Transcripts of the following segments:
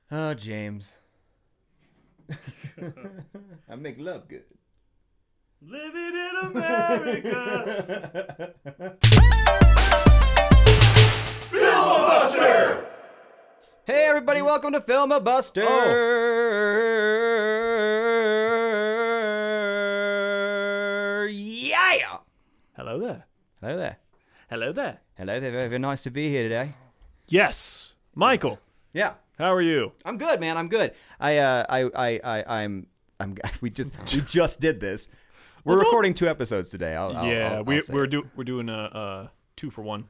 Oh, James. I make love good. Living in America. Film-a-Buster! Hey, everybody, welcome to Film-a-Buster. Yeah! Hello there. Hello there. Hello there. Hello there. Very, very nice to be here today. Yes, Michael. Yeah. How are you? I'm good, man. I'm good. We just did this. We're recording 2 episodes today. We're doing a 2-for-1.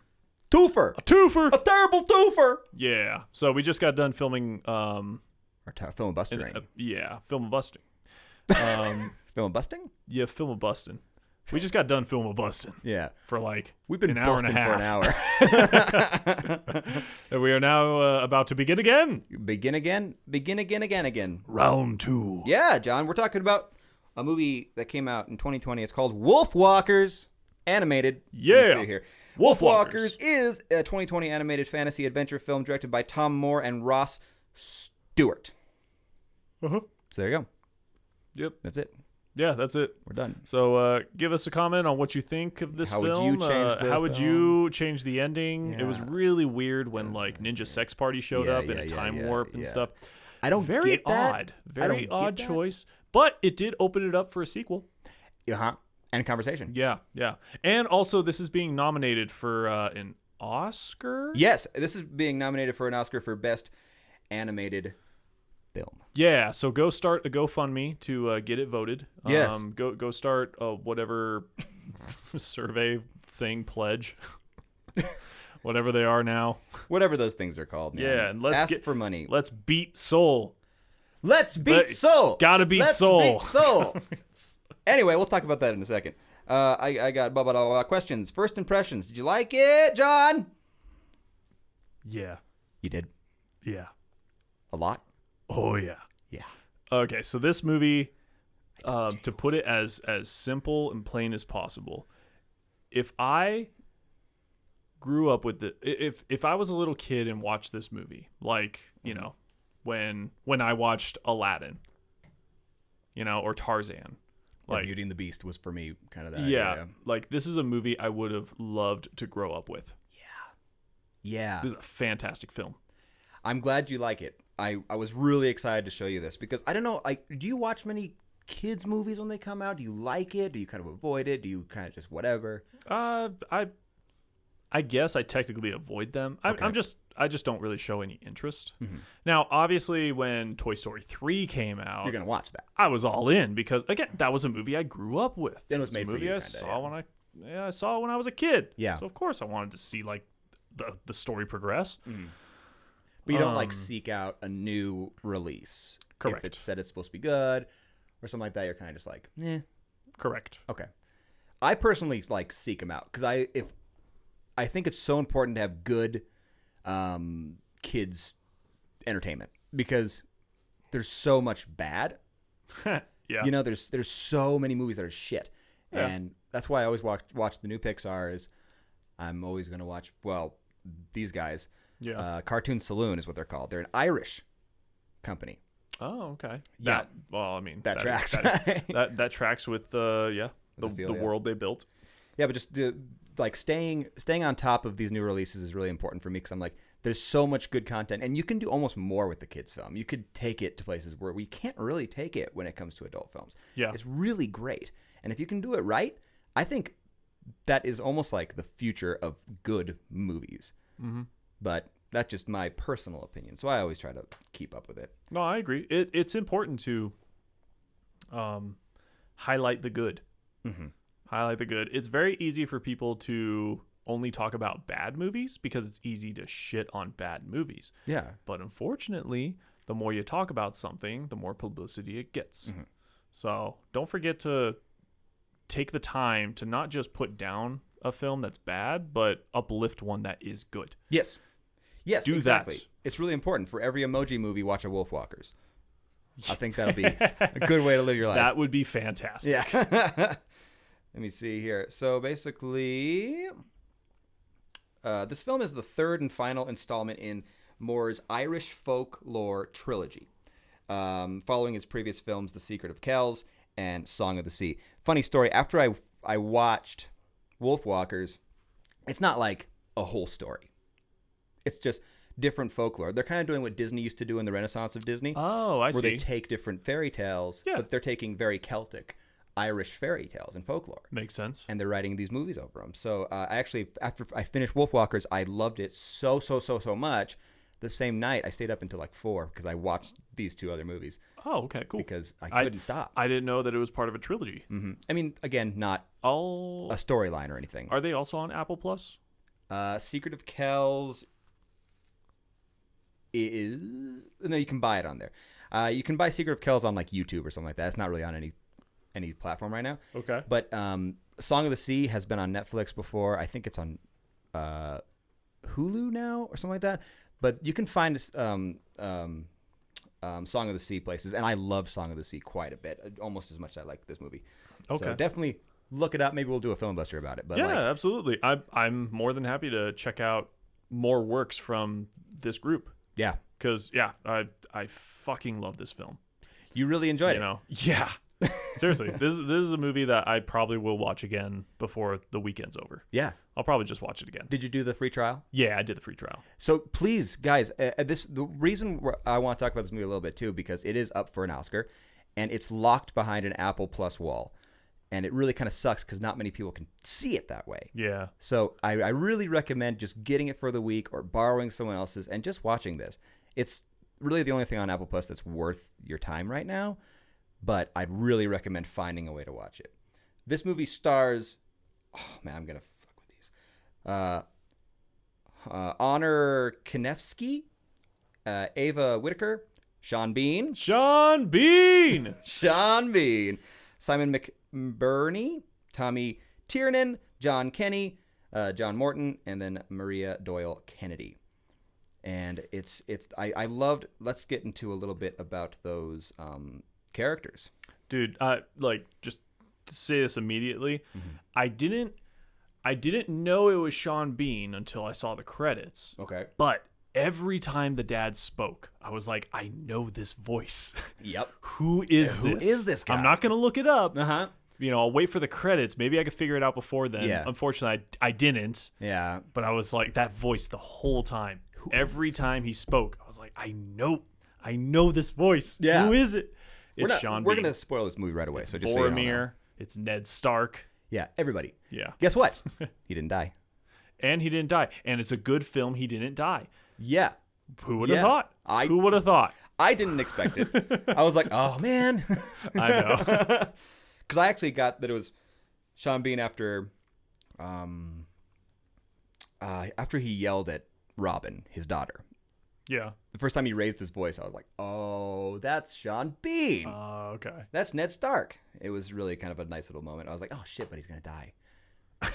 Twofer. A twofer. A terrible twofer. Yeah. So we just got done filming. Film-a-Busting. Film-a-Busting. Film-a-Busting? Yeah, film-a-busting. We just got done film-a-busting. Yeah. For like We've been an hour and a half. for an hour. And we are now about to begin again. Begin again. Round 2. Yeah, John, we're talking about a movie that came out in 2020. It's called Wolfwalkers, animated. Yeah. Here. Wolfwalkers is a 2020 animated fantasy adventure film directed by Tom Moore and Ross Stewart. Uh-huh. So there you go. Yep. That's it. Yeah, that's it. We're done. So give us a comment on what you think of this How film. would you change the How would film? you change the ending? Yeah. It was really weird when like Ninja Sex Party showed up in a time warp and stuff. I don't Very get that. odd. Very odd choice. But it did open it up for a sequel. Uh-huh. And conversation. Yeah. And also this is being nominated for an Oscar? Yes, this is being nominated for an Oscar for Best Animated Film. Yeah, so go start a GoFundMe to get it voted. Yes. Go start whatever survey thing, pledge, whatever they are now. Whatever those things are called, man. Yeah, and let's ask for money. Let's beat Soul. Let's beat Soul. Gotta beat Soul. Beat Soul. Anyway, we'll talk about that in a second. I got blah, blah, blah, blah questions. First impressions. Did you like it, John? Yeah. You did? Yeah. A lot? Oh, yeah. Yeah. Okay, so this movie, to put it as simple and plain as possible, if I grew up with it, if I was a little kid and watched this movie, like, you know, when I watched Aladdin, you know, or Tarzan. Like, Beauty and the Beast was for me kind of that. Yeah, like this is a movie I would have loved to grow up with. Yeah. This is a fantastic film. I'm glad you like it. I was really excited to show you this because I don't know, do you watch many kids movies when they come out? Do you like it? Do you kind of avoid it? Do you kind of just whatever? I guess I technically avoid them. Okay. I just don't really show any interest. Mm-hmm. Now, obviously, when Toy Story 3 came out, You're gonna watch that. I was all in because again, that was a movie I grew up with. It was It's made a for movie you, I kinda, saw I saw when I was a kid. Yeah. So of course I wanted to see like the story progress. But you don't like seek out a new release. Correct. If it said it's supposed to be good or something like that, you're kind of just like, eh. Correct. Okay. I personally like seek them out because I think it's so important to have good kids entertainment because there's so much bad. Yeah. You know, there's so many movies that are shit, Yeah. and that's why I always watch the new Pixar. Is I'm always gonna watch these guys. Yeah. Cartoon Saloon is what they're called. They're an Irish company. Oh, okay. Yeah. That tracks. That tracks with the Ophelia. world they built. Yeah, but just staying on top of these new releases is really important for me because I'm like, there's so much good content, and you can do almost more with the kids' film. You could take it to places where we can't really take it when it comes to adult films. Yeah. It's really great, and if you can do it right, I think that is almost like the future of good movies. Mm-hmm. But that's just my personal opinion, so I always try to keep up with it. No, I agree. It's important to highlight the good. Mm-hmm. Highlight the good. It's very easy for people to only talk about bad movies because it's easy to shit on bad movies. Yeah. But unfortunately, the more you talk about something, the more publicity it gets. Mm-hmm. So don't forget to take the time to not just put down a film that's bad, but uplift one that is good. Yes. Yes, Do exactly. that. It's really important. For every emoji movie, watch a Wolfwalkers. I think that'll be a good way to live your life. That would be fantastic. Yeah. Let me see here. So basically, this film is the third and final installment in Moore's Irish folklore trilogy, following his previous films The Secret of Kells and Song of the Sea. Funny story, after I watched Wolfwalkers, it's not like a whole story. It's just different folklore. They're kind of doing what Disney used to do in the Renaissance of Disney. Oh, I see. Where they take different fairy tales, but they're taking very Celtic, Irish fairy tales and folklore. Makes sense. And they're writing these movies over them. So I actually, after I finished Wolfwalkers, I loved it so much. The same night, I stayed up until like 4 because I watched these 2 other movies. Oh, okay, cool. Because I couldn't stop. I didn't know that it was part of a trilogy. Mm-hmm. I mean, again, not a storyline or anything. Are they also on Apple Plus? Secret of Kells is... No, you can buy it on there. You can buy Secret of Kells on like YouTube or something like that. It's not really on any platform right now. Okay. But Song of the Sea has been on Netflix before. I think it's on Hulu now or something like that. But you can find Song of the Sea places. And I love Song of the Sea quite a bit. Almost as much as I like this movie. Okay. So definitely look it up. Maybe we'll do a filibuster about it. But yeah, absolutely. I'm more than happy to check out more works from this group. Yeah. Because, I fucking love this film. You really enjoyed it. Yeah. Seriously, this is a movie that I probably will watch again before the weekend's over. Yeah. I'll probably just watch it again. Did you do the free trial? Yeah, I did the free trial. So please, guys, the reason I want to talk about this movie a little bit too, because it is up for an Oscar, and it's locked behind an Apple Plus wall, and it really kind of sucks because not many people can see it that way. Yeah. So I really recommend just getting it for the week or borrowing someone else's and just watching this. It's really the only thing on Apple Plus that's worth your time right now. But I'd really recommend finding a way to watch it. This movie stars... Oh, man, I'm going to fuck with these. Honor Konevsky, Ava Whitaker, Sean Bean. Sean Bean! Simon McBurney, Tommy Tiernan, John Kenny, John Morton, and then Maria Doyle Kennedy. And I loved... Let's get into a little bit about those... characters. Dude, just to say this immediately, I didn't know it was Sean Bean until I saw the credits. Okay. But every time the dad spoke, I was like, I know this voice. Yep. Who is this guy? I'm not going to look it up. Uh-huh. I'll wait for the credits. Maybe I could figure it out before then. Yeah. Unfortunately, I didn't. Yeah. But I was like, that voice the whole time. Every time he spoke, I was like, I know this voice. Yeah. Who is it? It's Sean Bean. We're going to spoil this movie right away. So just Boromir. So you know. It's Ned Stark. Yeah, everybody. Yeah. Guess what? He didn't die. And he didn't die. And it's a good film. He didn't die. Yeah. Who would have thought? Who would have thought? I didn't expect it. I was like, oh, man. I know. Because I actually got that it was Sean Bean after he yelled at Robin, his daughter. Yeah. The first time he raised his voice, I was like, oh, that's Sean Bean. Okay. That's Ned Stark. It was really kind of a nice little moment. I was like, oh, shit, but he's going to die.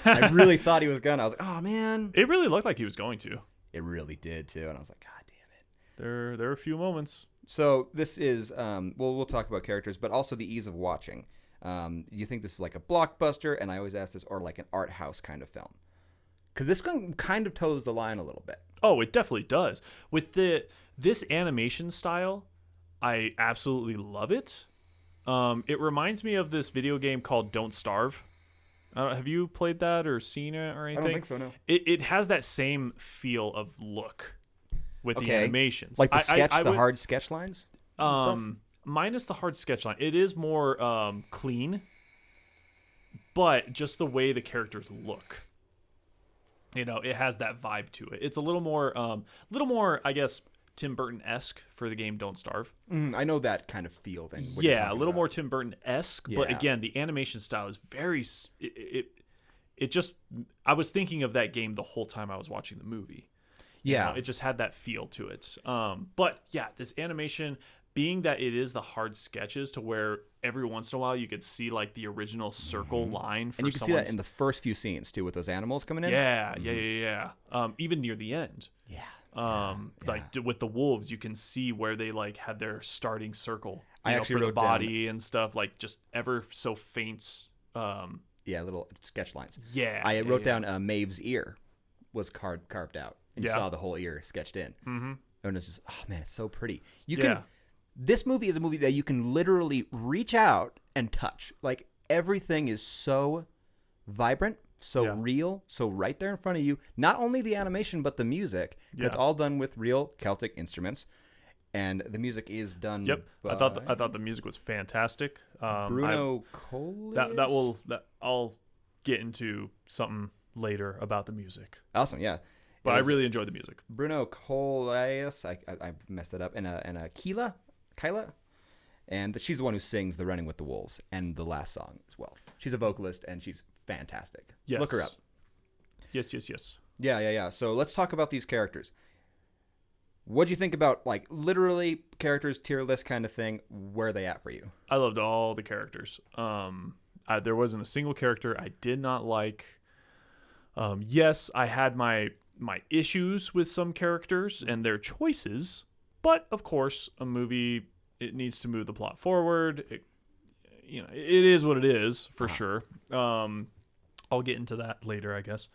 I really thought he was going to. I was like, oh, man. It really looked like he was going to. It really did, too. And I was like, God damn it. There are a few moments. So this is, we'll talk about characters, but also the ease of watching. You think this is like a blockbuster, and I always ask this, or like an art house kind of film? Because this one kind of toes the line a little bit. Oh, it definitely does. With this animation style, I absolutely love it. It reminds me of this video game called Don't Starve. Have you played that or seen it or anything? I don't think so, no. It has that same feel of look with the animations. Like the hard sketch lines? Minus the hard sketch line. It is more clean, but just the way the characters look. It has that vibe to it. It's a little more, I guess, Tim Burton-esque for the game Don't Starve. I know that kind of feel then. Yeah, a little more Tim Burton-esque. Yeah. But again, the animation style is very... It just... I was thinking of that game the whole time I was watching the movie. Yeah. It just had that feel to it. But yeah, this animation... Being that it is the hard sketches to where every once in a while you could see like the original circle line for and you can see that in the first few scenes too with those animals coming in. Yeah. Even near the end. Yeah. Like with the wolves, you can see where they like had their starting circle. I actually for wrote the body and stuff, like just ever so faint. Little sketch lines. Yeah. I wrote down Maeve's ear was carved out, and you saw the whole ear sketched in. Mm-hmm. and it's just, oh man, it's so pretty. Yeah. This movie is a movie that you can literally reach out and touch. Like, everything is so vibrant, so real, so right there in front of you. Not only the animation, but the music. It's all done with real Celtic instruments, and the music is done. Yep, by I thought the music was fantastic. Bruno Cole. I'll get into something later about the music. Awesome, yeah. But I really enjoyed the music. Bruno Colias, I messed it up, and a Kyla, and she's the one who sings "The Running with the Wolves" and the last song as well. She's a vocalist and she's fantastic. Yes. Look her up. Yes. Yeah. So let's talk about these characters. What do you think about, like, literally characters tier list kind of thing? Where are they at for you? I loved all the characters. There wasn't a single character I did not like. Yes, I had my issues with some characters and their choices, but of course, a movie, it needs to move the plot forward. It is what it is for sure. I'll get into that later, I guess.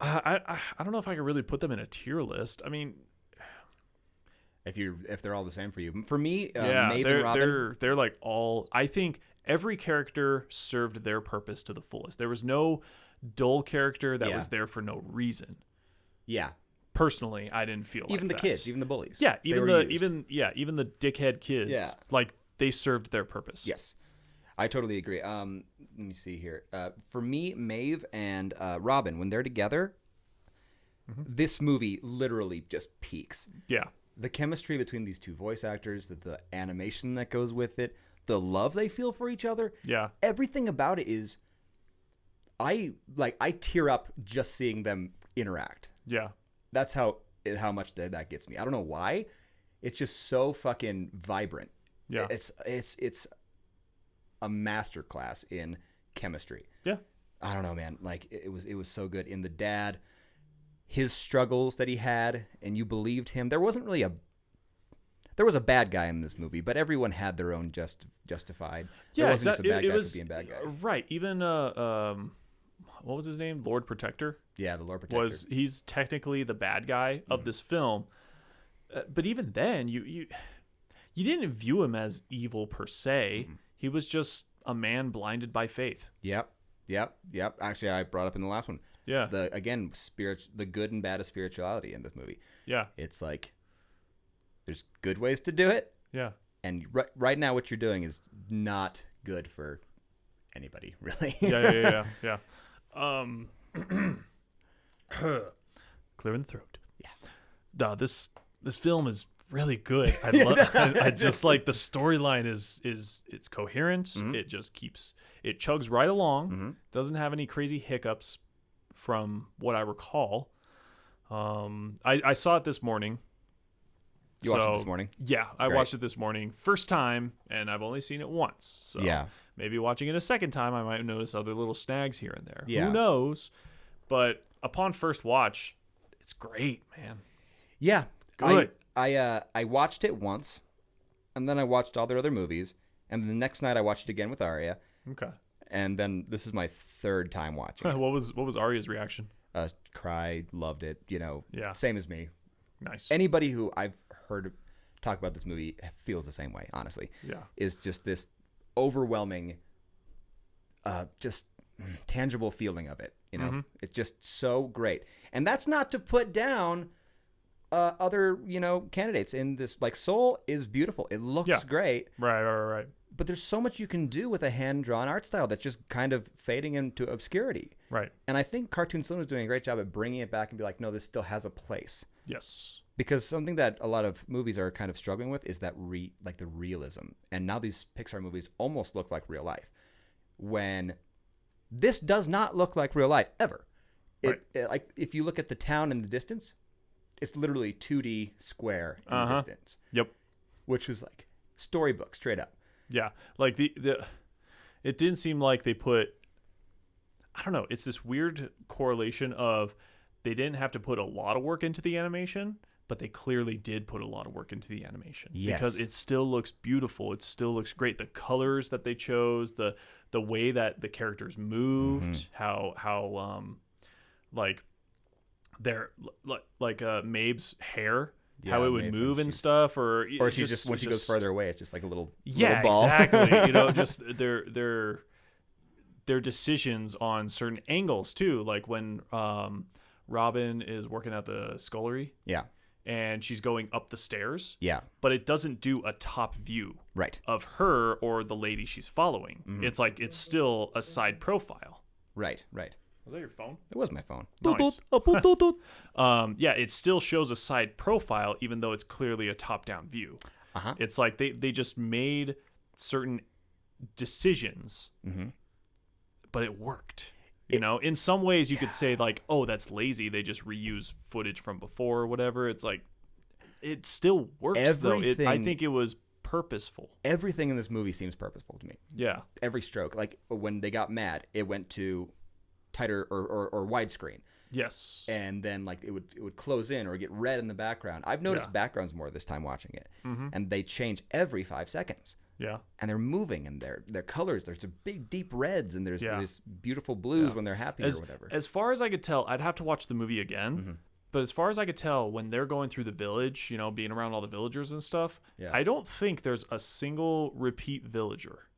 I don't know if I could really put them in a tier list. I mean, if they're all the same for you, for me, Maeve and Robin, they're like all. I think every character served their purpose to the fullest. There was no dull character that was there for no reason. Yeah. Personally, I didn't feel even like the kids, even the bullies. Yeah, even the dickhead kids. Yeah. Like, they served their purpose. Yes. I totally agree. Let me see here. For me, Maeve and Robin, when they're together, this movie literally just peaks. Yeah. The chemistry between these two voice actors, the animation that goes with it, the love they feel for each other. Yeah. Everything about it is, I tear up just seeing them interact. Yeah. That's how much that gets me. I don't know why. It's just so fucking vibrant. Yeah. It's a masterclass in chemistry. Yeah. I don't know, man. Like, it was so good. In the dad, his struggles that he had, and you believed him. There was a bad guy in this movie, but everyone had their own justified. There wasn't just a bad guy for being a bad guy. Right. Even what was his name? Lord Protector. Yeah, the Lord Protector. He's technically the bad guy of this film, but even then, you didn't view him as evil per se. He was just a man blinded by faith. Yep. Actually, I brought up in the last one. Yeah. The good and bad of spirituality in this movie. Yeah. It's like, there's good ways to do it. Yeah. And right now, what you're doing is not good for anybody, really. Yeah. Clearing the throat. Yeah. This film is really good. I just like the storyline is it's coherent. It just it chugs right along. Doesn't have any crazy hiccups from what I recall. I saw it this morning. You watched it this morning? Yeah, I watched it this morning. First time, and I've only seen it once. So maybe watching it a second time, I might notice other little snags here and there. Yeah. Who knows? But upon first watch, it's great, man. Yeah. Good. I watched it once, and then I watched all their other movies, and the next night I watched it again with Arya. Okay. And then this is my third time watching it. What was Arya's reaction? Cried, loved it, Yeah. Same as me. Nice. Anybody who I've heard talk about this movie feels the same way, honestly. Yeah. Is just this overwhelming, just tangible feeling of it. It's just so great. And that's not to put down other, candidates in this. Like, Soul is beautiful. It looks great. Right. But there's so much you can do with a hand-drawn art style that's just kind of fading into obscurity. Right. And I think Cartoon Cinema is doing a great job at bringing it back and be like, no, this still has a place. Yes. Because something that a lot of movies are kind of struggling with is that the realism. And now these Pixar movies almost look like real life. When this does not look like real life, ever. Like, if you look at the town in the distance, it's literally 2D square in the distance. Yep. Which was like storybook, straight up. Yeah, like it didn't seem like they put. I don't know. It's this weird correlation of they didn't have to put a lot of work into the animation, but they clearly did put a lot of work into the animation. Yes. Because it still looks beautiful. It still looks great. The colors that they chose, the way that the characters moved, how like their like Maeve's hair how it would move and stuff, or she's just when she goes further away, it's just like a little ball. Exactly. Just their decisions on certain angles too, like when Robin is working at the scullery. Yeah. And she's going up the stairs. Yeah. But it doesn't do a top view of her or the lady she's following. Mm-hmm. It's like it's still a side profile. Right. Was that your phone? It was my phone. Nice. It still shows a side profile even though it's clearly a top-down view. Uh-huh. It's like they just made certain decisions, but it worked. In some ways you could say like, oh, that's lazy. They just reuse footage from before or whatever. It's like, it still works though. I think it was purposeful. Everything in this movie seems purposeful to me. Yeah. Every stroke. Like when they got mad, it went to tighter or widescreen. Yes. And then like it would close in or get red in the background. I've noticed backgrounds more this time watching it. Mm-hmm. And they change every 5 seconds. Yeah. And they're moving and their colors, there's a big deep reds and there's this beautiful blues when they're happy or whatever. As far as I could tell, I'd have to watch the movie again. Mm-hmm. But as far as I could tell, when they're going through the village, being around all the villagers and stuff, I don't think there's a single repeat villager.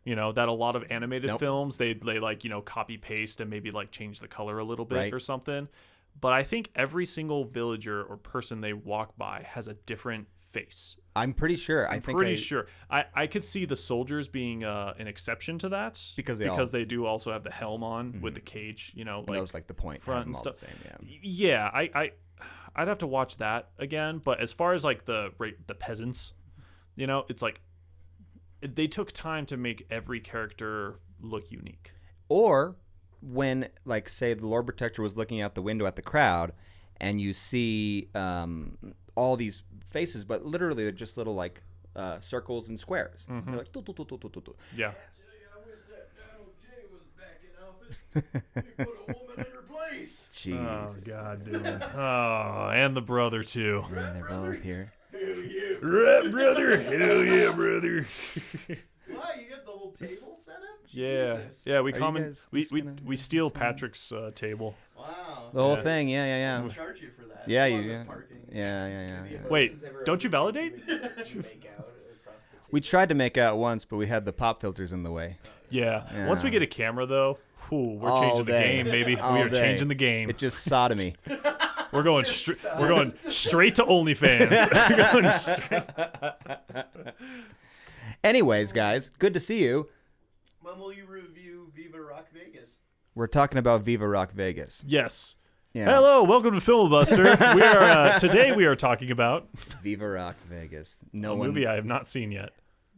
That a lot of animated films, they like, copy paste and maybe like change the color a little bit or something. But I think every single villager or person they walk by has a different face. I'm pretty sure. I'm pretty sure. I could see the soldiers being an exception to that because they do also have the helm on with the cage. Like that was like the point. Front and stuff. The same, yeah. I'd have to watch that again. But as far as like the peasants, it's like they took time to make every character look unique. Or when, like, say the Lord Protector was looking out the window at the crowd, and you see all these faces, but literally they're just little like circles and squares. Mm-hmm. They're like, yeah. I wish that Donald J was back in office. He put a woman in her place. Jeez. Oh God, dude. Oh, and the brother too. And they're both here. Hell yeah, right, brother. Hell yeah, brother. Wow, you got the whole table set up? Jesus. Yeah. We steal Patrick's table. Wow. The whole thing, yeah. We'll charge you for that. Yeah, Yeah. Wait, don't you validate? We tried to make out once, but we had the pop filters in the way. Yeah. Once we get a camera, though, we're changing the game, baby. We are changing the game. It's just sodomy. We're going straight to OnlyFans. Anyways, guys, good to see you. When will you review Viva Rock Vegas? We're talking about Viva Rock Vegas. Yes. Yeah. Hello, welcome to Filibuster. Today we are talking about Viva Rock Vegas. A movie I have not seen yet.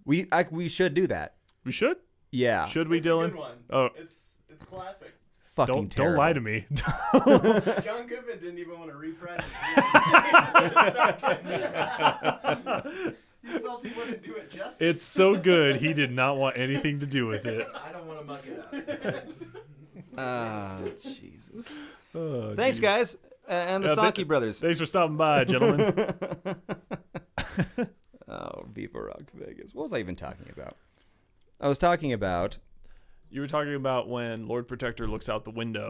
We should do that. We should? Yeah. Should we, it's Dylan? A good one. Oh, it's classic. Fucking don't lie to me. John Goodman didn't even want to reprise it. He felt he wouldn't do it justice. It's so good. He did not want anything to do with it. I don't want to muck it up. Oh, Jesus. Oh, thanks, guys. And the Sankey brothers. Thanks for stopping by, gentlemen. Oh, Viva Rock Vegas. What was I even talking about? I was talking about... You were talking about when Lord Protector looks out the window.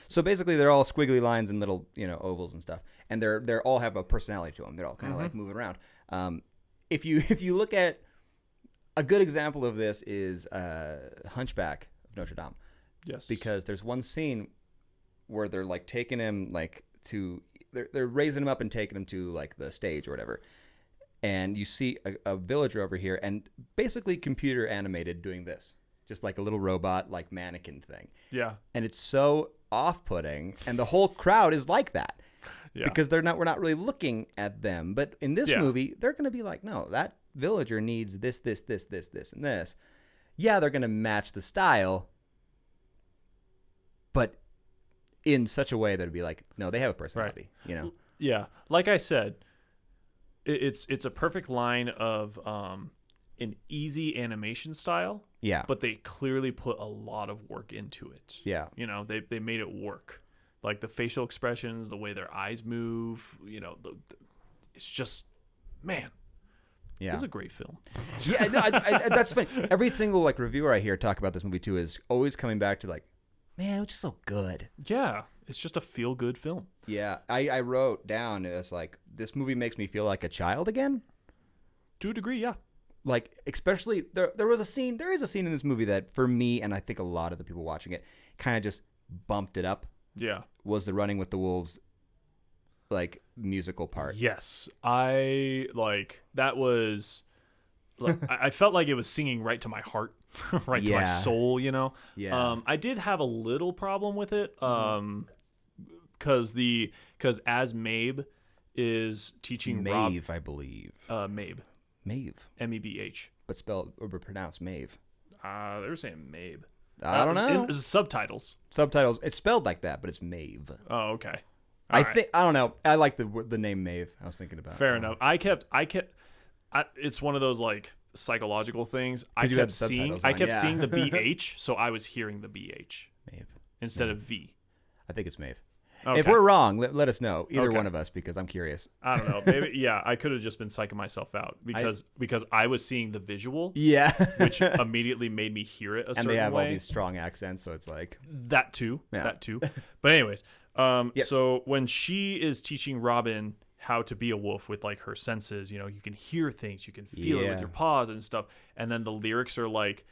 So basically they're all squiggly lines and little, ovals and stuff. And they're all have a personality to them. They're all kind of like moving around. If you look at a good example of this is Hunchback of Notre Dame. Yes. Because there's one scene where they're like taking him like to they're raising him up and taking him to like the stage or whatever. And you see a villager over here and basically computer animated doing this. Just like a little robot, like mannequin thing. Yeah. And it's so off-putting, and the whole crowd is like that. Yeah. Because we're not really looking at them. But in this movie, they're going to be like, no, that villager needs this, and this. Yeah, they're going to match the style, but in such a way that it'd be like, no, they have a personality, Yeah. Like I said, it's a perfect line of an easy animation style. Yeah. But they clearly put a lot of work into it. Yeah. They made it work. Like the facial expressions, the way their eyes move, it's just, man. Yeah. It's a great film. Yeah, no, that's funny. Every single reviewer I hear talk about this movie too is always coming back to man, it was just so good. Yeah. it's just a feel good film. Yeah, I wrote down, it's like, this movie makes me feel like a child again. To a degree, yeah. Like, especially, there is a scene in this movie that, for me, and I think a lot of the people watching it, kind of just bumped it up. Yeah. Was the Running with the Wolves, like, musical part. Yes. That was, I felt like it was singing right to my heart, right to my soul, you know? Yeah. I did have a little problem with it, because as Maeve is teaching Maeve, I believe. Maeve. Maeve. M-E-B-H. But spelled or pronounced Maeve. They were saying Maeve. I don't know. It's subtitles. Subtitles. It's spelled like that, but it's Maeve. Oh, okay. I don't know. I like the name Maeve. I was thinking about. Fair enough. It's one of those like psychological things. I kept seeing the BH, so I was hearing the BH. Maeve. Instead of V. I think it's Maeve. Okay. If we're wrong, let us know. Either Okay. one of us, because I'm curious. I don't know. Maybe yeah. I could have just been psyching myself out because I was seeing the visual, Yeah. which immediately made me hear it a certain way. And they have all these strong accents, so it's like That too. Yeah. That too. But anyways, Yes. so when she is teaching Robin how to be a wolf with like her senses, you know, you can hear things, you can feel it with your paws and stuff. And then the lyrics are like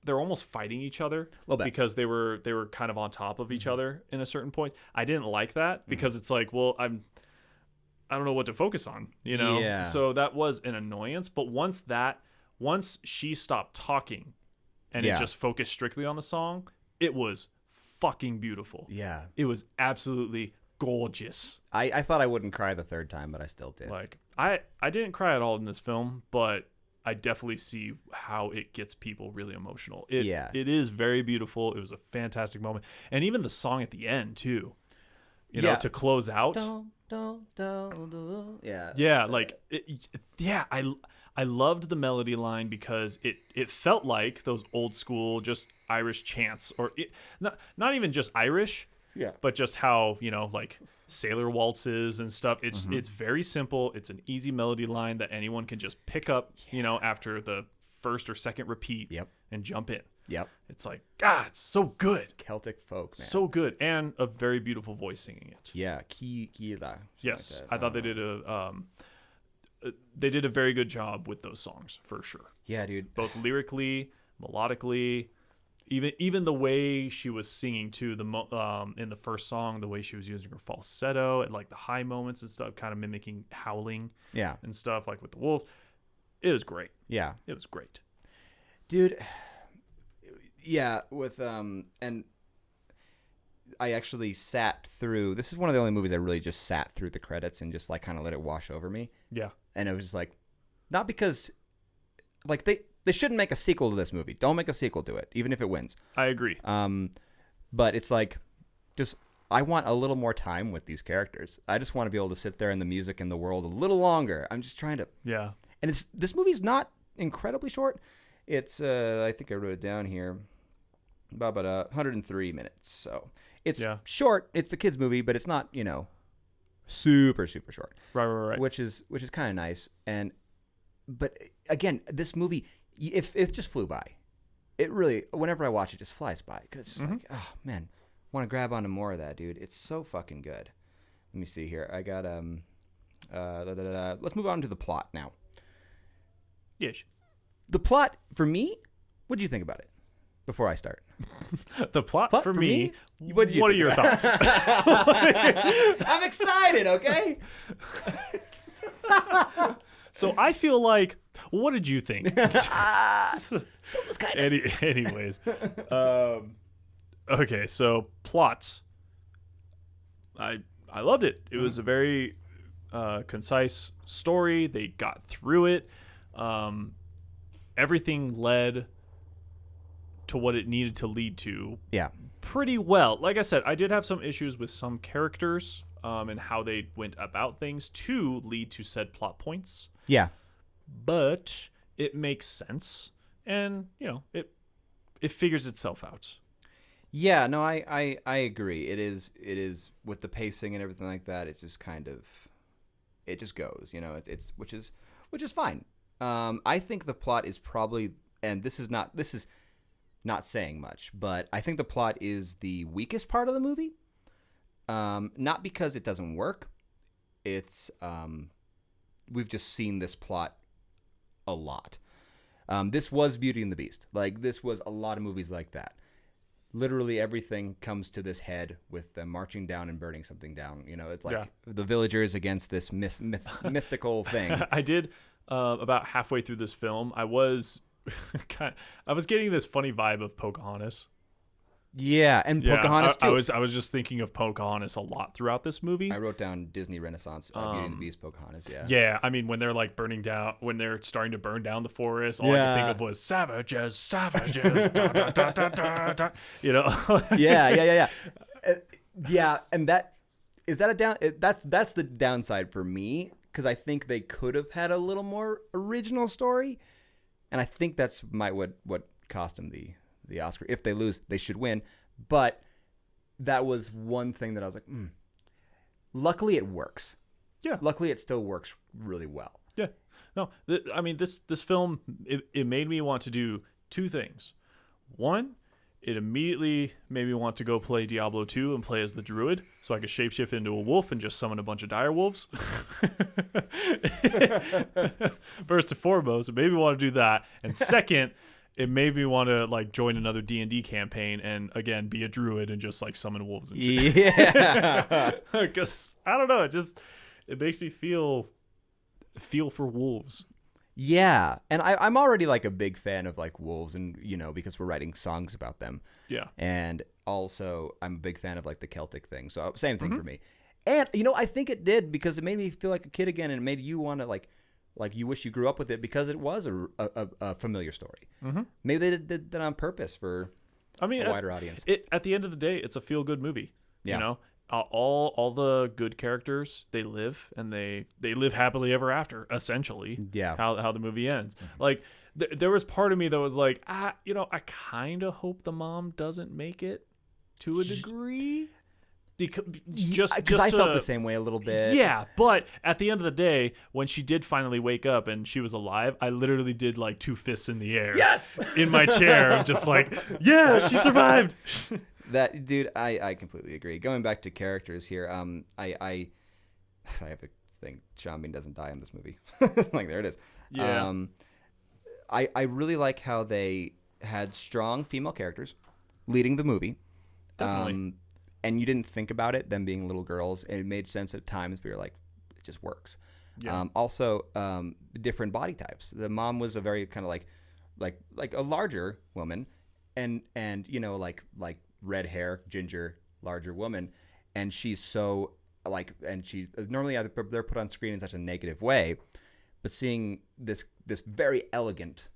they're almost fighting each other because they were kind of on top of each other in a certain point. I didn't like that because it's like, well, I don't know what to focus on, you know? Yeah. So that was an annoyance. But once she stopped talking and it just focused strictly on the song, it was fucking beautiful. Yeah. It was absolutely gorgeous. I thought I wouldn't cry the third time, but I still did. Like I didn't cry at all in this film, but I definitely see how it gets people really emotional. It is very beautiful. It was a fantastic moment. And even the song at the end too. You know, to close out. Yeah. Yeah, like I loved the melody line because it felt like those old school just Irish chants, or not even just Irish, but just how, you know, like sailor waltzes and stuff. It's very simple. It's an easy melody line that anyone can just pick up, you know, after the first or second repeat and jump in. Yep. It's like, God, it's so good. Celtic folk, man. So good. And a very beautiful voice singing it. Yeah. Kila. Yes. I thought they did a very good job with those songs for sure. Yeah, dude. Both lyrically, melodically, even the way she was singing too. In the first song, the way she was using her falsetto at like the high moments and stuff, kind of mimicking howling. Yeah. And stuff like with the wolves. It was great. Yeah. It was great, dude. Yeah, with and I actually sat through. This is one of the only movies I really just sat through the credits and just like kind of let it wash over me. Yeah. And it was just like, not because, like they shouldn't make a sequel to this movie. Don't make a sequel to it, even if it wins. I agree. But it's like, just I want a little more time with these characters. I just want to be able to sit there in the music and the world a little longer. I'm just trying to. Yeah. And this movie's not incredibly short. It's I think I wrote it down here. About 103 minutes. So it's short. It's a kids movie, but it's not, you know, super short. Right. Which is kind of nice. But again, this movie, if it just flew by. It really, whenever I watch it, just flies by because it's just like, oh man, want to grab onto more of that, dude. It's so fucking good. Let me see here. I got let's move on to the plot now. Yes. The plot for me. What did you think about it? Before I start, the plot for me. What are your thoughts? I'm excited. Okay. So I feel like, what did you think? Anyways, okay. So plots. I loved it. It was a very concise story. They got through it. Everything led to what it needed to lead to pretty well. Like I said, I did have some issues with some characters and how they went about things to lead to said plot points. Yeah. But it makes sense, and, you know, it figures itself out. Yeah, no, I agree. It is with the pacing and everything like that, it's just kind of, it just goes, you know, it's which is fine. I think the plot is probably, and this is not saying much. But I think the plot is the weakest part of the movie. Not because it doesn't work. It's we've just seen this plot a lot. This was Beauty and the Beast. Like, this was a lot of movies like that. Literally everything comes to this head with them marching down and burning something down. You know, it's like the villagers against this mythical thing. I did about halfway through this film. I was getting this funny vibe of Pocahontas. Yeah, and Pocahontas too. I was just thinking of Pocahontas a lot throughout this movie. I wrote down Disney Renaissance, Beauty and the Beast, Pocahontas. Yeah. Yeah, I mean, when they're like burning down, when they're starting to burn down the forest, all I could think of was savages, savages, da, da, da, da, da, da, you know. Yeah. Yeah, and that is that a down. That's the downside for me, because I think they could have had a little more original story, and I think that's what cost them the Oscar. If they lose, they should win. But that was one thing that I was like, luckily it works. Yeah. Luckily it still works really well. Yeah. No, I mean, this film, it made me want to do two things. One, it immediately made me want to go play Diablo 2 and play as the druid so I could shapeshift into a wolf and just summon a bunch of dire wolves. First and foremost, it made me want to do that. And second, it made me want to like join another D&D campaign and again be a druid and just like summon wolves and shit. Yeah. Because I don't know, it makes me feel for wolves. Yeah, and I'm already like a big fan of like wolves, and you know, because we're writing songs about them. Yeah. And also I'm a big fan of like the Celtic thing. So same thing for me. And you know, I think it did because it made me feel like a kid again, and it made you want to like you wish you grew up with it because it was a familiar story. Maybe they did that on purpose for a wider audience. At the end of the day, it's a feel-good movie. Yeah. You know, all the good characters, they live and they live happily ever after. Essentially, Yeah. How the movie ends. Like there was part of me that was like, you know, I kind of hope the mom doesn't make it to a degree. Because I felt the same way a little bit. Yeah, but at the end of the day, when she did finally wake up and she was alive, I literally did like two fists in the air. Yes. In my chair, just like, yeah, she survived. That dude, I completely agree. Going back to characters here, I have a thing. Sean Bean doesn't die in this movie. Like there it is. Yeah. I really like how they had strong female characters leading the movie. Definitely. And you didn't think about it, them being little girls. And it made sense at times, but you're like, it just works. Yeah. Also, different body types. The mom was a very kind of like a larger woman, and you know like red hair, ginger, larger woman, and she's so like, and she normally they're put on screen in such a negative way, but seeing this very elegant,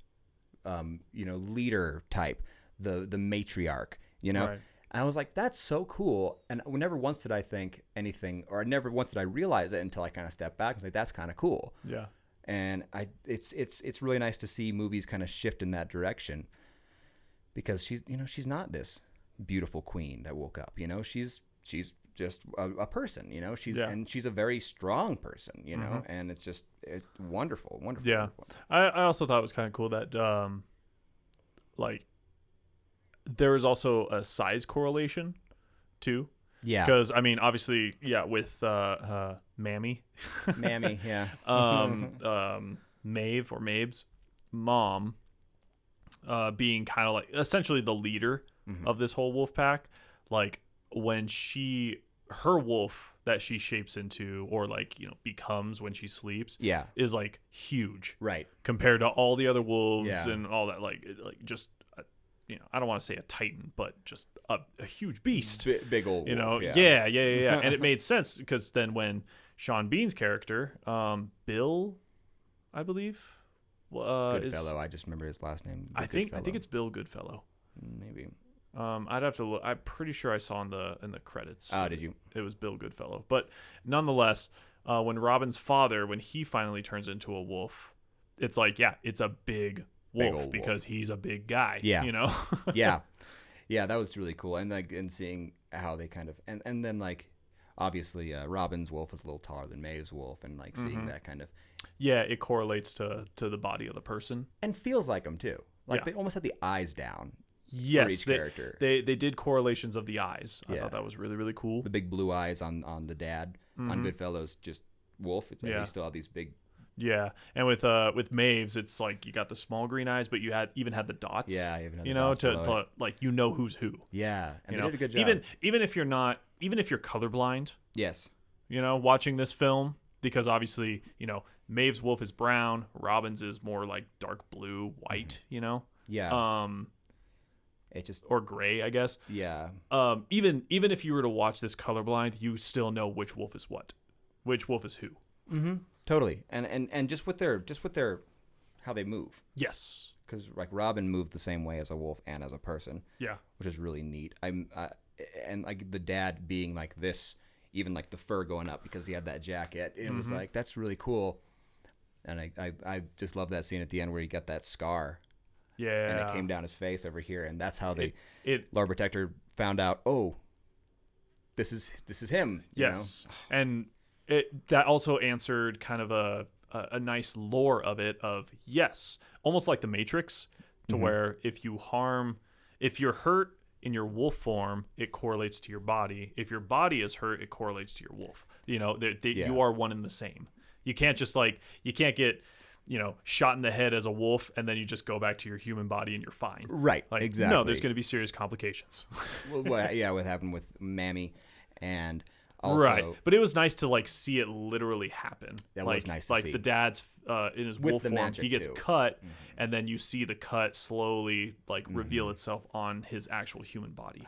you know, leader type, the matriarch, you know. Right. And I was like, that's so cool. And never once did I think anything, or never once did I realize it until I kind of stepped back and was like, that's kind of cool. Yeah. And it's really nice to see movies kind of shift in that direction, because she's not this beautiful queen that woke up. You know, she's just a person. You know, and she's a very strong person. You know, and it's wonderful. Yeah. Wonderful. I also thought it was kind of cool that like there was also a size correlation too. Yeah. Because I mean, obviously, with Mammy, yeah. Maeve or Mabe's mom, being kind of like essentially the leader of this whole wolf pack. Like when her wolf that she shapes into, or like, you know, becomes when she sleeps, is like huge, right, compared to all the other wolves and all that. Like just. You know, I don't want to say a titan, but just a huge beast. Big old wolf, you know, yeah. And it made sense because then when Sean Bean's character, Bill, I believe, Goodfellow. I just remember his last name. I think it's Bill Goodfellow. Maybe. I'd have to look. I'm pretty sure I saw in the credits. Oh, did you? It was Bill Goodfellow. But nonetheless, when Robin's father, when he finally turns into a wolf, it's like, it's a big wolf because he's a big guy. Yeah. You know? Yeah, that was really cool. And like, and seeing how they kind of, and then like, obviously Robin's wolf is a little taller than Maeve's wolf, and like seeing that kind of. Yeah, it correlates to the body of the person. And feels like them too. Like they almost had the eyes down. Yes, each character. They did correlations of the eyes. I Yeah. thought that was really, really cool. The big blue eyes on the dad. On Goodfellas, just wolf. It's like Yeah. you still have these big. Yeah, and with Maeve's, it's like you got the small green eyes, but you even had the dots. Yeah, even had you the know, dots below to it. like who's who. Yeah, and You they know, did a good job. even if you're not, even if you're colorblind, Yes. you know, watching this film, because obviously, you know, Maeve's wolf is brown, Robin's is more like dark blue, white, you know, Yeah. It just. or gray, I guess. Yeah. Even if you were to watch this colorblind, you still know which wolf is what, which wolf is who. Mm-hmm. Totally. And just with their how they move. Yes. Because like Robin moved the same way as a wolf and as a person. Yeah. Which is really neat. And like the dad being like this, even like the fur going up because he had that jacket. It was like, that's really cool. And I just love that scene at the end where he got that scar. Yeah. And it came down his face over here, and that's how it Lord Protector found out. Oh, this is him. You yes, and that also answered kind of a nice lore of it. Of yes, almost like the Matrix, to where if you're hurt in your wolf form, it correlates to your body. If your body is hurt, it correlates to your wolf. You know, you are one and the same. You can't just you can't get, you know, shot in the head as a wolf and then you just go back to your human body and you're fine. Right, Like, exactly. No, there's going to be serious complications. Well, yeah, what happened with Mammy, and also right, but it was nice to like see it literally happen. That like, was nice to like see. the dad's in his With wolf the form, magic, he gets too. cut, and then you see the cut slowly like reveal itself on his actual human body.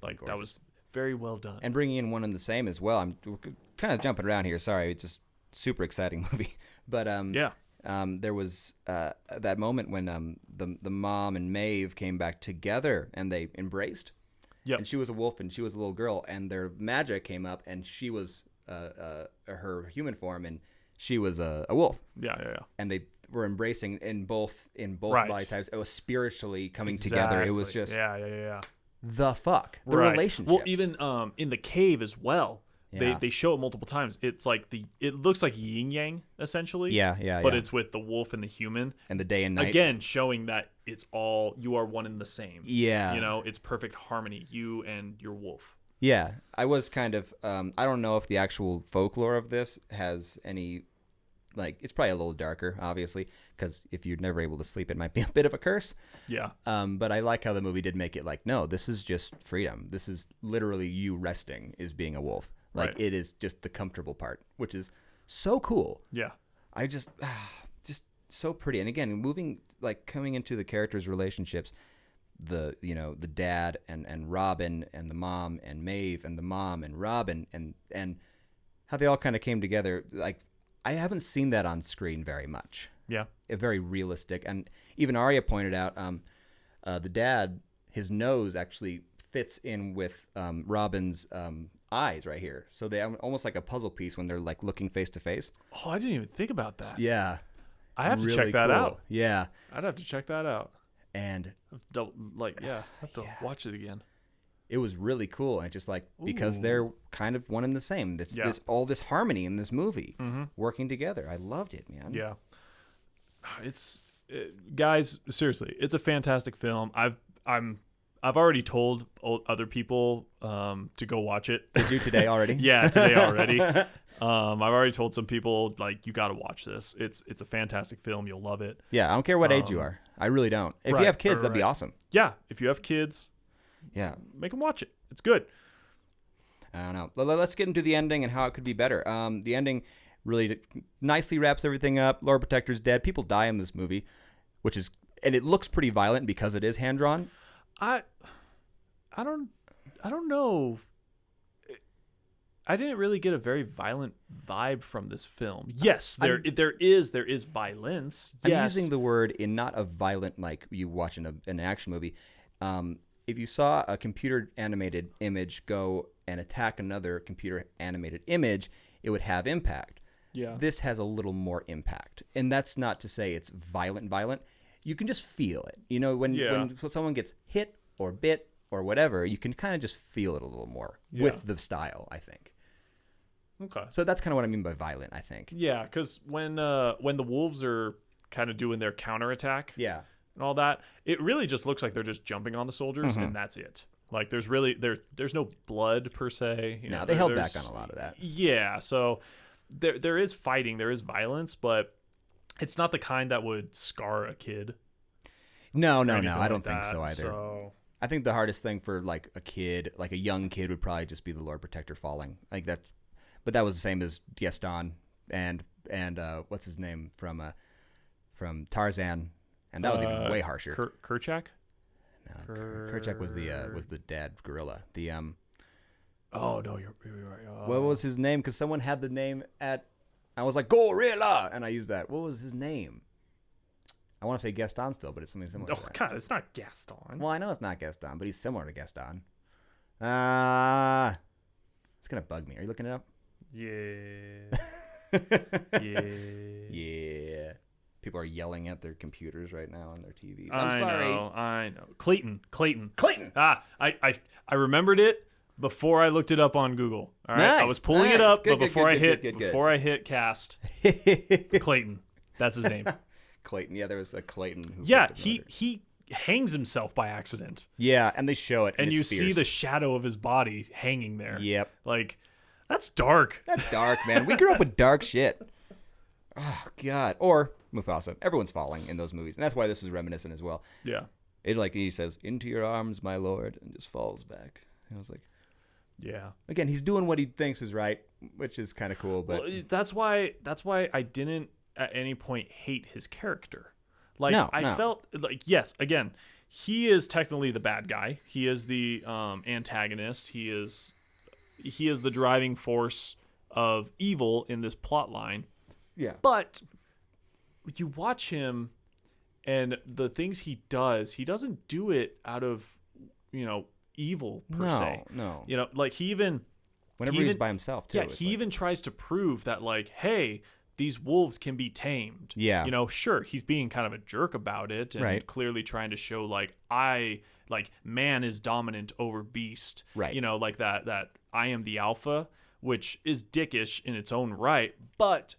Like that was very well done. and bringing in one and the same as well. We're kind of jumping around here. Sorry, it's just super exciting movie. But there was that moment when the mom and Maeve came back together and they embraced. Yep. And she was a wolf and she was a little girl, and their magic came up, and she was her human form, and she was a wolf. Yeah. And they were embracing in both Right. body types. It was spiritually coming together. It was just yeah. the fuck the Right. relationships. Well, even in the cave as well. Yeah. They show it multiple times. It's like it looks like yin yang essentially. Yeah. But it's with the wolf and the human. and the day and night Again, showing that it's all you are one and the same. Yeah. You know, it's perfect harmony. You and your wolf. Yeah, I was kind of. I don't know if the actual folklore of this has any. Like, it's probably a little darker, obviously, because if you're never able to sleep, it might be a bit of a curse. Yeah. But I like how the movie did make it like, no, this is just freedom. This is literally you resting is being a wolf. Like, Right. it is just the comfortable part, which is so cool. Yeah. I just so pretty. And again, coming into the characters' relationships, the dad and Robin and the mom and Maeve and the mom and Robin and how they all kind of came together. Like, I haven't seen that on screen very much. Yeah. Very realistic. And even Arya pointed out the dad, his nose actually fits in with Robin's eyes right here. So they have almost like a puzzle piece when they're like looking face to face. Oh, I didn't even think about that. Yeah. I have to Really check that cool. out. Yeah. I'd have to check that out. And I have to watch it again. it was really cool. And just like, because they're kind of one and the same. This all this harmony in this movie working together. I loved it, man. Yeah. Guys, seriously, it's a fantastic film. I've already told other people to go watch it. Did you today already? Yeah, today already. I've already told some people, like, you got to watch this. It's a fantastic film. You'll love it. Yeah, I don't care what age you are. I really don't. If you have kids, that'd be awesome. Yeah, if you have kids, Yeah. make them watch it. It's good. I don't know. Let's get into the ending and how it could be better. The ending really nicely wraps everything up. Lord Protector's dead. People die in this movie, and it looks pretty violent because it is hand drawn. I don't know. I didn't really get a very violent vibe from this film. Yes, there is violence. Yes. I'm using the word in not a violent like you watch in an action movie. If you saw a computer animated image go and attack another computer animated image, it would have impact. Yeah. This has a little more impact, and that's not to say it's violent. You can just feel it. You know, when someone gets hit or bit or whatever, you can kind of just feel it a little more with the style, I think. Okay. So that's kind of what I mean by violent, I think. Yeah, because when the wolves are kind of doing their counterattack, Yeah. and all that. It really just looks like they're just jumping on the soldiers, and that's it. Like there's really there's no blood per se. You know, they held there's- back on a lot of that. Yeah, so there is fighting, there is violence, but it's not the kind that would scar a kid. No, or I anything don't like think that, so either. So I think the hardest thing for like a kid, like a young kid, would probably just be the Lord Protector falling. Like that, but that was the same as Gaston and what's his name from Tarzan, and that was even way harsher. Kerchak? No, Kerchak was the dad gorilla. The Oh no, you're right. what was his name? Because someone had the name at. I was like gorilla, and I used that. What was his name? I want to say Gaston still, but it's something similar. Oh to that. god, it's not Gaston. Well, I know it's not Gaston, but he's similar to Gaston. It's gonna bug me. Are you looking it up? Yeah. Yeah. Yeah. People are yelling at their computers right now on their TVs. I'm sorry. I know. Clayton. Clayton. I remembered it before I looked it up on Google. All right, I Nice, was pulling it nice. up, Good, but before I hit good. before I hit cast, Clayton. That's his name. Clayton. Yeah, there was a Clayton. Who Yeah, faked a he murder. he hangs himself by accident, Yeah, and they show it, and you it's see fierce. the shadow of his body hanging there. Yep. Like that's dark. That's dark, man. We grew up with dark shit. Oh God. Or Mufasa. Everyone's falling in those movies, and that's why this is reminiscent as well. Yeah. It like he says, "Into your arms, my lord," and just falls back. And I was like, Yeah. again, he's doing what he thinks is right, which is kind of cool. But Well, that's why I didn't at any point hate his character. Like No, I no. felt like yes, again, he is technically the bad guy. He is the antagonist. He is the driving force of evil in this plot line. yeah, But you watch him and the things he doesn't do it out of, evil per se. no. Like he even Whenever he he's even- by himself, too. yeah, it's he like- even tries to prove that, like, hey, these wolves can be tamed. Yeah. Sure, he's being kind of a jerk about it and Right. clearly trying to show, like, man is dominant over beast. Right. Like that I am the alpha, which is dickish in its own right, but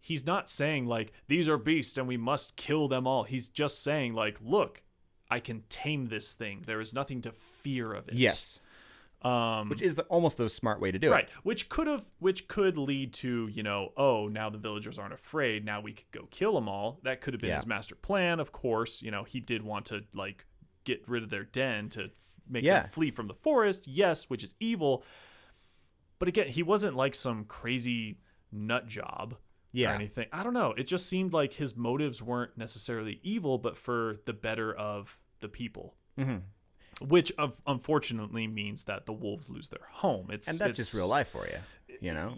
he's not saying, like, these are beasts and we must kill them all. He's just saying, like, look, I can tame this thing. There is nothing to fear of it. Yes. Which is almost the smart way to do Right, it. which could lead to, now the villagers aren't afraid. Now we could go kill them all. That could have been Yeah. his master plan, of course. He did want to like get rid of their den to make Yeah. them flee from the forest. Yes, which is evil. But again, he wasn't like some crazy nut job or Yeah. anything. I don't know. It just seemed like his motives weren't necessarily evil, but for the better of the people. Mhm. Which unfortunately means that the wolves lose their home. And that's just real life for you,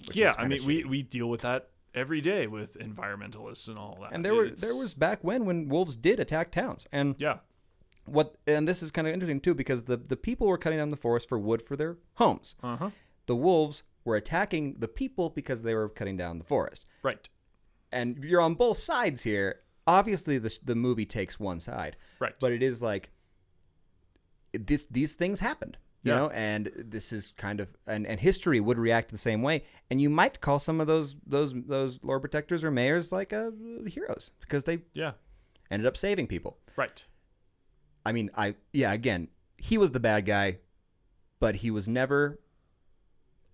which Yeah, is I kinda mean, shitty. we deal with that every day with environmentalists and all that. And there was back when wolves did attack towns. And yeah, and this is kind of interesting too, because the people were cutting down the forest for wood for their homes. uh-huh, The wolves were attacking the people because they were cutting down the forest. right, And you're on both sides here. Obviously, the movie takes one side, right, but it is like these things happened, Yeah. and this is kind of and history would react the same way. And you might call some of those Lord Protectors or mayors like heroes because they yeah, ended up saving people. right, I mean, again, he was the bad guy, but he was never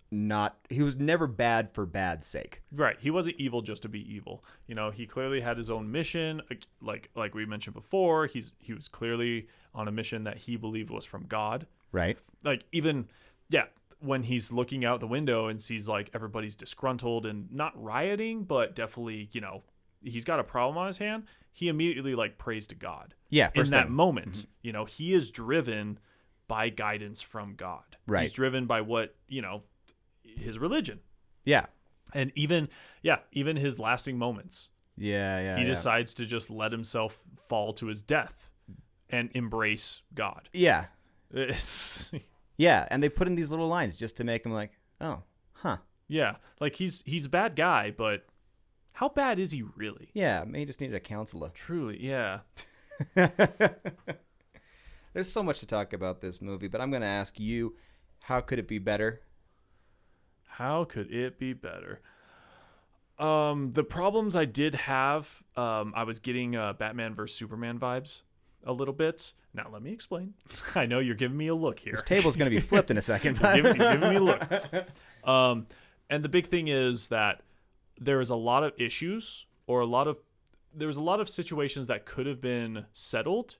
bad for bad's sake. right. He wasn't evil just to be evil. He clearly had his own mission. Like we mentioned before, he was clearly on a mission that he believed was from God. Right. Like even when he's looking out the window and sees like everybody's disgruntled and not rioting, but definitely he's got a problem on his hand, he immediately like prays to God. Yeah, In first that thing. moment, he is driven by guidance from God. Right. He's driven by what his religion, Yeah. and even his lasting moments. Yeah. He decides to just let himself fall to his death and embrace God. Yeah. It's, Yeah, and they put in these little lines just to make him like, oh, huh. yeah, like he's a bad guy, but how bad is he really? Yeah, maybe he just needed a counselor. Truly, yeah. There's so much to talk about this movie, but I'm going to ask you, how could it be better? How could it be better? The problems I did have, I was getting Batman vs Superman vibes. a little bit. Now let me explain. I know you're giving me a look here. This table's going to be flipped in a second. You're giving me looks. And the big thing is that there is a lot of issues, or there was a lot of situations that could have been settled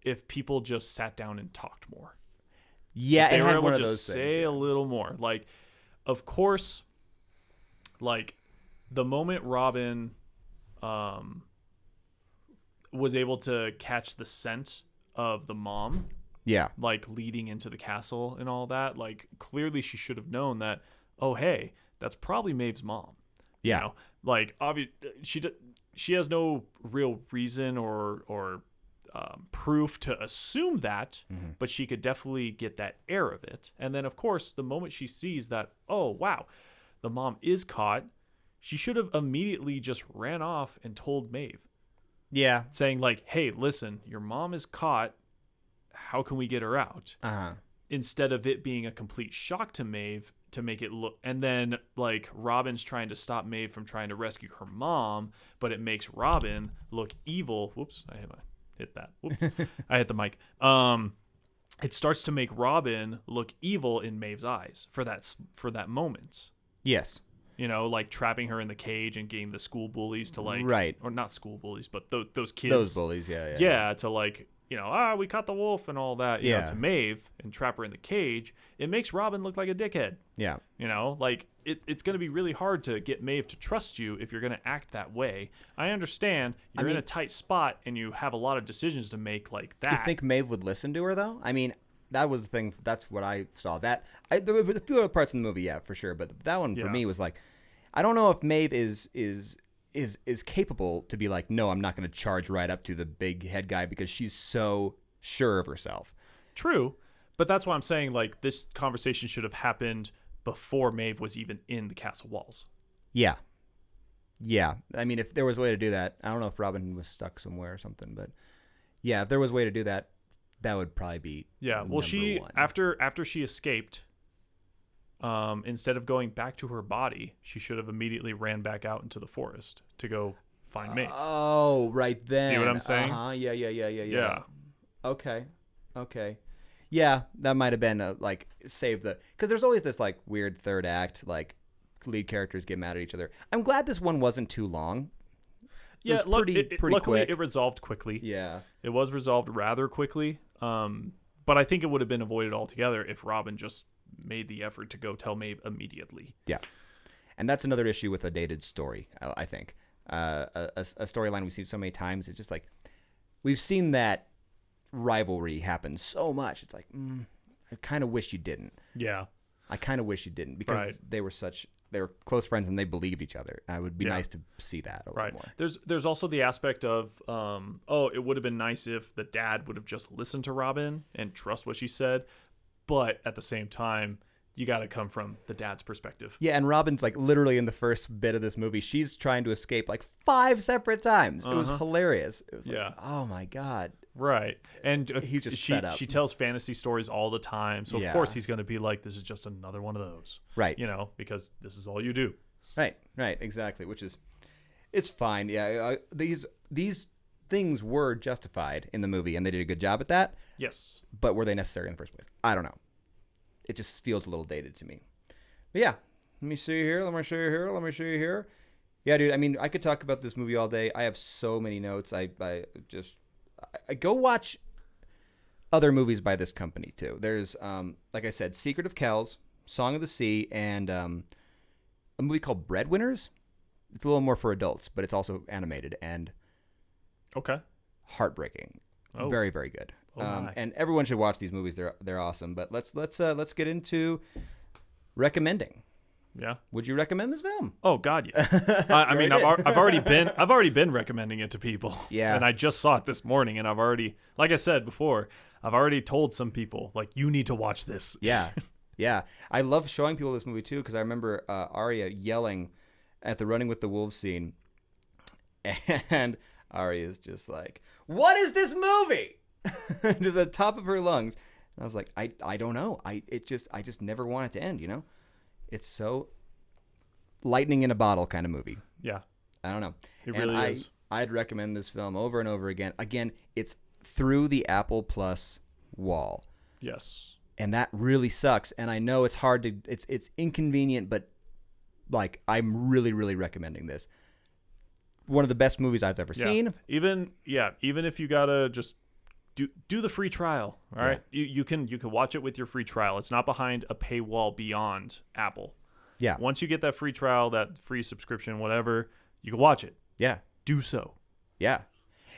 if people just sat down and talked more. Yeah, They it were had able one to of those just things. say Yeah. a little more. Like, of course, like the moment Robin was able to catch the scent of the mom, Yeah. like leading into the castle and all that, like clearly she should have known that, oh hey, that's probably Maeve's mom. Yeah. You know? Like she has no real reason or proof to assume that, but she could definitely get that air of it. And then of course the moment she sees that, oh wow, the mom is caught, she should have immediately just ran off and told Maeve, Yeah. saying like, hey, listen, your mom is caught, how can we get her out? Uh-huh. Instead of it being a complete shock to Maeve to make it look, and then like Robin's trying to stop Maeve from trying to rescue her mom, but it makes Robin look evil. Whoops, I hit that. Whoops. I hit the mic. It starts to make Robin look evil in Maeve's eyes for that moment. Yes. You know, like trapping her in the cage and getting the school bullies to like, Right. or not school bullies, but those kids, Those bullies, yeah. yeah, to like, you know, we caught the wolf and all that, you know, Yeah. to Maeve and trap her in the cage. It makes Robin look like a dickhead. Yeah. You know, like it's going to be really hard to get Maeve to trust you if you're going to act that way. I understand you're in a tight spot and you have a lot of decisions to make like that. You think Maeve would listen to her though? I mean, that was the thing. That's what I saw. There were a few other parts in the movie, yeah, for sure. But that one for Yeah. me was like, I don't know if Maeve is capable to be like, no, I'm not going to charge right up to the big head guy because she's so sure of herself. True, but that's why I'm saying like this conversation should have happened before Maeve was even in the castle walls. Yeah. Yeah. I mean, if there was a way to do that, I don't know if Robin was stuck somewhere or something, but yeah, if there was a way to do that, that would probably be Yeah. Well, number one. after she escaped, instead of going back to her body, she should have immediately ran back out into the forest to go find Maeve. Oh, right then. See what I'm saying? Uh-huh. Yeah. Yeah. Okay. Yeah, that might have been like save the, because there's always this like weird third act, like lead characters get mad at each other. I'm glad this one wasn't too long. Yeah, was pretty luckily quick. it resolved quickly. Yeah. It was resolved rather quickly. But I think it would have been avoided altogether if Robin just made the effort to go tell Maeve immediately. Yeah. And that's another issue with a dated story, I think. A storyline we've seen so many times. It's just like, we've seen that rivalry happen so much. It's like, I kind of wish you didn't. Yeah. I kind of wish you didn't, because Right. they were close friends and they believed each other. It would be nice to see that a little Right. more. There's also the aspect of, it would have been nice if the dad would have just listened to Robin and trust what she said. But at the same time, you got to come from the dad's perspective. Yeah, and Robin's like literally in the first bit of this movie, she's trying to escape like 5 separate times. It was hilarious. It was like, Yeah. oh my God. Right. And He's just she fed up. she tells fantasy stories all the time. So, Yeah. of course, he's going to be like, this is just another one of those. Right. You know, because this is all you do. Right, exactly. Which is, it's fine. Yeah, these things were justified in the movie, and they did a good job at that. Yes. But were they necessary in the first place? I don't know. It just feels a little dated to me. But yeah, let me see here. Let me show you here. Yeah, dude. I mean, I could talk about this movie all day. I have so many notes. I go watch other movies by this company too. There's, like I said, Secret of Kells, Song of the Sea, and a movie called Breadwinners. It's a little more for adults, but it's also animated and Okay. heartbreaking. Oh. Very, very good. Oh my. And everyone should watch these movies. They're awesome. But let's get into recommending. Yeah. Would you recommend this film? Oh God, yeah. I mean, I've already been recommending it to people. Yeah. And I just saw it this morning, and I've already, like I said before, I've already told some people like, you need to watch this. Yeah, yeah. I love showing people this movie too, because I remember Arya yelling at the running with the wolves scene, and Arya's just like, "What is this movie?" Just at the top of her lungs. And I was like, I don't know. I just never want it to end. You know, it's so lightning in a bottle kind of movie. Yeah. I don't know. It And really is. I'd recommend this film over and over again. Again, it's through the Apple Plus wall. Yes. And that really sucks. And I know it's hard to, it's inconvenient, but like I'm really, really recommending this. One of the best movies I've ever seen. Even if you gotta just do the free trial, all right? You can watch it with your free trial. It's not behind a paywall beyond Apple. Yeah. Once you get that free trial, that free subscription, whatever, you can watch it. Yeah. Do so. Yeah.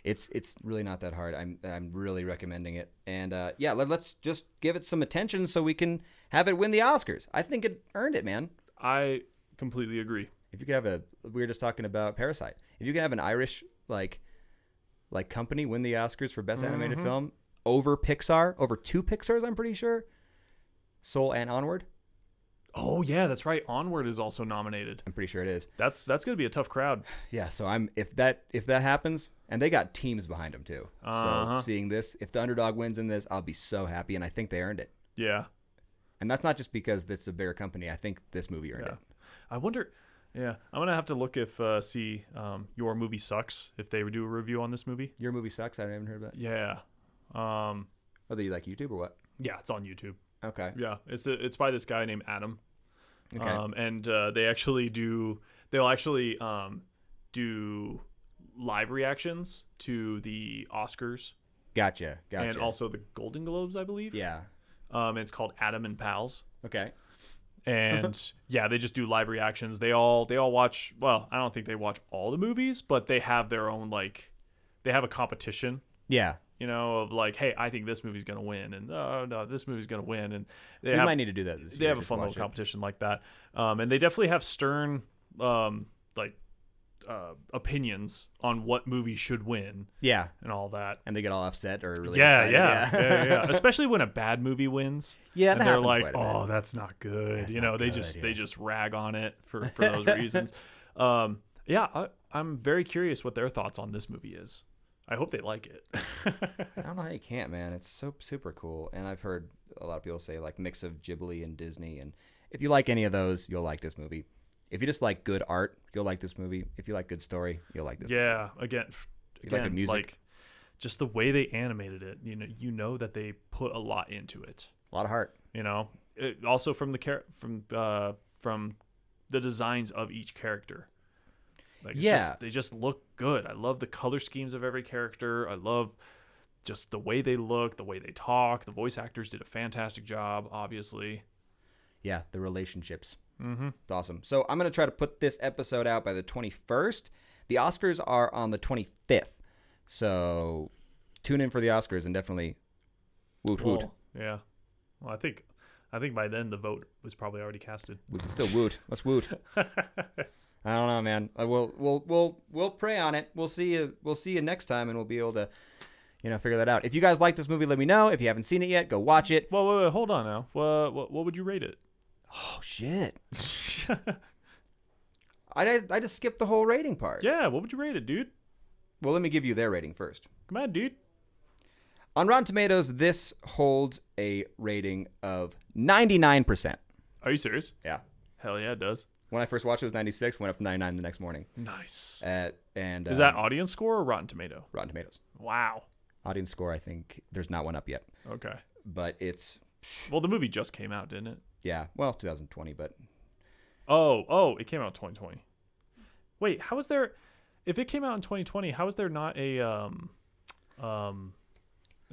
It's really not that hard. I'm really recommending it. And let's just give it some attention so we can have it win the Oscars. I think it earned it, man. I completely agree. If you could have we were just talking about Parasite. If you could have an Irish like company win the Oscars for best animated film over Pixar, over 2 Pixars, I'm pretty sure. Soul and Onward. Oh yeah, that's right. Onward is also nominated. I'm pretty sure it is. That's gonna be a tough crowd. Yeah, so if that happens, and they got teams behind them too. So seeing this, if the underdog wins in this, I'll be so happy, and I think they earned it. Yeah. And that's not just because it's a bigger company. I think this movie earned it. I wonder. Yeah, I'm gonna have to look if Your Movie Sucks if they do a review on this movie. Your Movie Sucks. I haven't heard about. Yeah. Oh, they like YouTube or what? Yeah, it's on YouTube. Okay. Yeah, it's by this guy named Adam. Okay. And they'll actually do live reactions to the Oscars. Gotcha. And also the Golden Globes, I believe. Yeah. It's called Adam and Pals. Okay. And yeah, they just do live reactions. They all watch. Well, I don't think they watch all the movies, but they have their own they have a competition. Yeah. Of like, hey, I think this movie's gonna win, and no, this movie's gonna win, and we might need to do that this year. They have a fun little competition like that, and they definitely have stern opinions on what movie should win. Yeah, and all that, and they get all upset or really excited. Yeah. Especially when a bad movie wins. Yeah, and they're like, oh, that's not good. That's they just rag on it for those reasons. I'm very curious what their thoughts on this movie is. I hope they like it. I don't know how you can't, man. It's so super cool. And I've heard a lot of people say mix of Ghibli and Disney. And if you like any of those, you'll like this movie. If you just like good art, you'll like this movie. If you like good story, you'll like this movie. Yeah, again, you like good music. Just the way they animated it, you know that they put a lot into it. A lot of heart. Also from the designs of each character. They just look good. I love the color schemes of every character. I love just the way they look, the way they talk. The voice actors did a fantastic job, obviously. Yeah, the relationships. Mm-hmm. It's awesome. So I'm going to try to put this episode out by the 21st. The Oscars are on the 25th. So tune in for the Oscars and definitely woot woot. Yeah. Well, I think by then the vote was probably already casted. We can still woot. Let's woot. I don't know, man. We'll pray on it. We'll see you next time, and we'll be able to, figure that out. If you guys like this movie, let me know. If you haven't seen it yet, go watch it. Well, wait, hold on now. What would you rate it? Oh shit! I just skipped the whole rating part. Yeah, what would you rate it, dude? Well, let me give you their rating first. Come on, dude. On Rotten Tomatoes, this holds a rating of 99%. Are you serious? Yeah. Hell yeah, it does. When I first watched it was 96, went up to 99 the next morning. Nice. And is that audience score or Rotten Tomato? Rotten Tomatoes. Wow. Audience score, I think there's not one up yet. Okay. But it's... Well, the movie just came out, didn't it? Yeah. Well, 2020, but... Oh, it came out in 2020. Wait, how is there... If it came out in 2020, how is there not an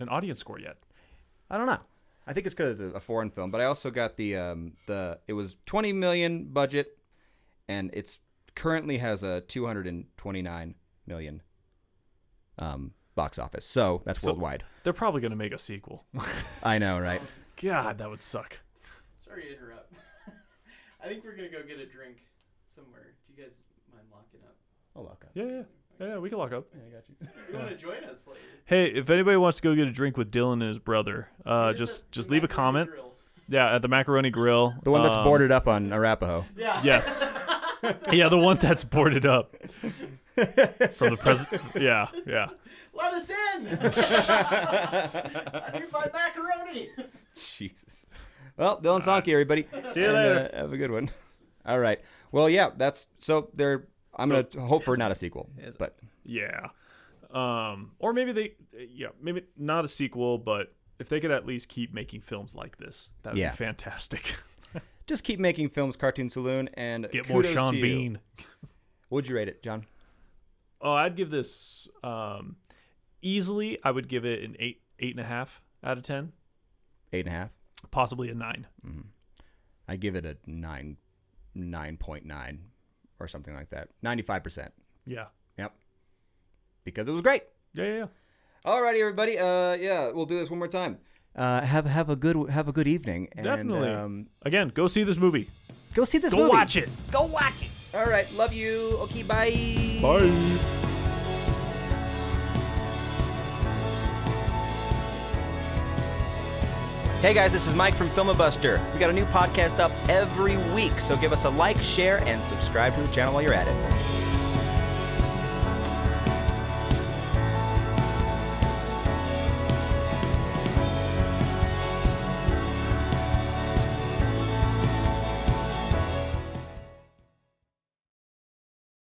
audience score yet? I don't know. I think it's because it's a foreign film, but I also got it was $20 million budget, and it's currently has a $229 million box office. So that's worldwide. They're probably going to make a sequel. I know, right? God, that would suck. Sorry to interrupt. I think we're going to go get a drink somewhere. Do you guys mind locking up? I'll lock up. Yeah, we can lock up. Yeah, I got you. You want to join us later? Hey, if anybody wants to go get a drink with Dylan and his brother, just leave a comment. Grill. Yeah, at the Macaroni Grill. The one that's boarded up on Arapahoe. Yeah. Yes. Yeah, the one that's boarded up. From the president. Yeah. Let us in. I need my macaroni. Jesus. Well, Dylan Sonky, everybody. See you later. Have a good one. All right. Well, yeah, I'm going to hope for not a sequel, but yeah. Or maybe maybe not a sequel, but if they could at least keep making films like this, that would be fantastic. Just keep making films, Cartoon Saloon, and Get more kudos Sean to you. Bean. What'd you rate it, John? Oh, I'd give this easily. I would give it an 8.5 out of 10. 8.5. Possibly a 9. Mm-hmm. I give it a 9.9 or something like that. 95%. Yeah. Yep. Because it was great. Yeah. Alrighty, everybody. We'll do this one more time. Have a good evening. And, Definitely. Again, go see this movie. Go see this movie. Go watch it. Go watch it. All right. Love you. Okay. Bye. Bye. Hey guys, this is Mike from Filmabuster. We got a new podcast up every week, so give us a like, share, and subscribe to the channel while you're at it.